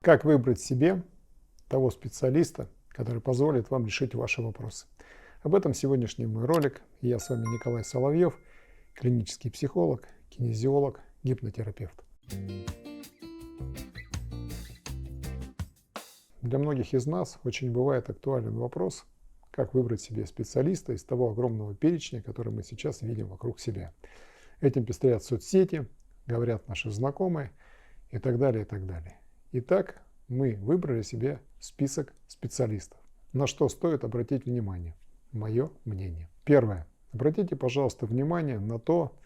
Как выбрать себе того специалиста, который позволит вам решить ваши вопросы? Об этом сегодняшний мой ролик. Я с вами Николай Соловьев, клинический психолог, кинезиолог, гипнотерапевт. Для многих из нас очень бывает актуален вопрос, как выбрать себе специалиста из того огромного перечня, который мы сейчас видим вокруг себя. Этим пестрят соцсети, говорят наши знакомые и так далее, и так далее. Итак, мы выбрали себе список специалистов. На что стоит обратить внимание? Мое мнение. Первое. Обратите, пожалуйста, внимание на то,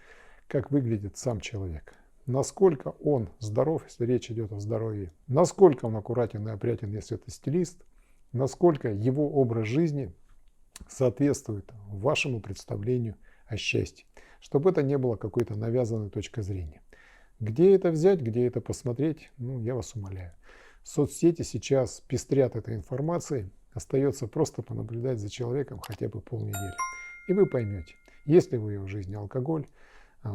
как выглядит сам человек. Насколько он здоров, если речь идет о здоровье. Насколько он аккуратен и опрятен, если это стилист. Насколько его образ жизни соответствует вашему представлению о счастье. Чтобы это не было какой-то навязанной точкой зрения. Где это взять, где это посмотреть, я вас умоляю. Соцсети сейчас пестрят этой информацией, остается просто понаблюдать за человеком хотя бы полнедели. И вы поймете, есть ли в его жизни алкоголь,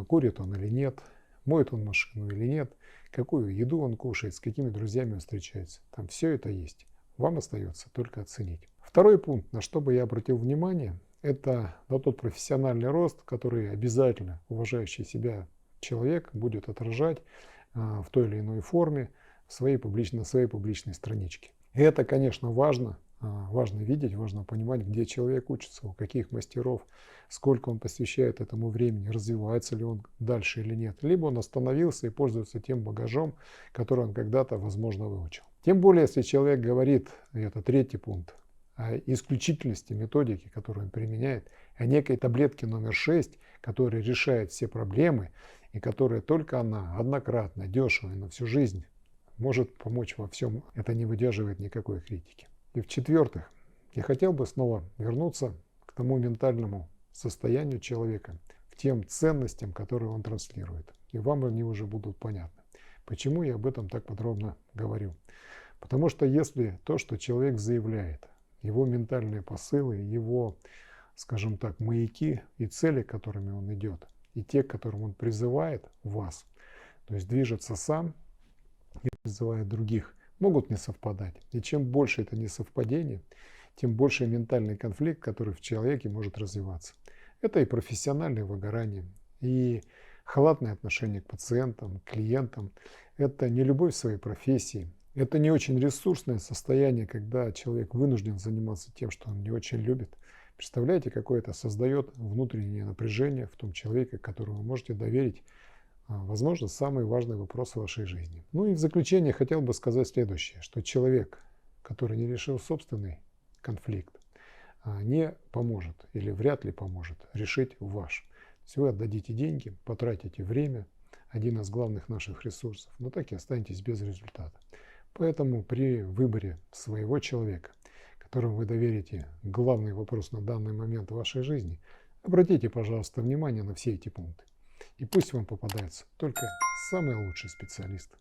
курит он или нет, моет он машину или нет, какую еду он кушает, с какими друзьями он встречается. Там все это есть. Вам остается только оценить. Второй пункт, на что бы я обратил внимание, это на тот профессиональный рост, который обязательно уважающий себя человек будет отражать в той или иной форме на своей публичной страничке. И это, конечно, важно. Важно видеть, важно понимать, где человек учится, у каких мастеров, сколько он посвящает этому времени, развивается ли он дальше или нет. Либо он остановился и пользуется тем багажом, который он когда-то, возможно, выучил. Тем более, если человек говорит, и это третий пункт, о исключительности методики, которую он применяет, о некой таблетке номер 6, которая решает все проблемы, и которая только она однократно, дешево и на всю жизнь может помочь во всем, это не выдерживает никакой критики. И в-четвертых, я хотел бы снова вернуться к тому ментальному состоянию человека, к тем ценностям, которые он транслирует. И вам они уже будут понятны. Почему я об этом так подробно говорю? Потому что если то, что человек заявляет, его ментальные посылы, его, скажем так, маяки и цели, к которыми он идет, и те, к которым он призывает вас, то есть движется сам и призывает других, могут не совпадать. И чем больше это несовпадение, тем больше ментальный конфликт, который в человеке может развиваться. Это и профессиональное выгорание, и халатное отношение к пациентам, к клиентам. Это не любовь к своей профессии. Это не очень ресурсное состояние, когда человек вынужден заниматься тем, что он не очень любит. Представляете, какое это создает внутреннее напряжение в том человеке, которому вы можете доверить, возможно, самый важный вопрос в вашей жизни. Ну и в заключение хотел бы сказать следующее, что человек, который не решил собственный конфликт, не поможет или вряд ли поможет решить ваш. То есть вы отдадите деньги, потратите время, один из главных наших ресурсов, но так и останетесь без результата. Поэтому при выборе своего человека, которому вы доверите главный вопрос на данный момент в вашей жизни, обратите, пожалуйста, внимание на все эти пункты. И пусть вам попадаются только самые лучшие специалисты.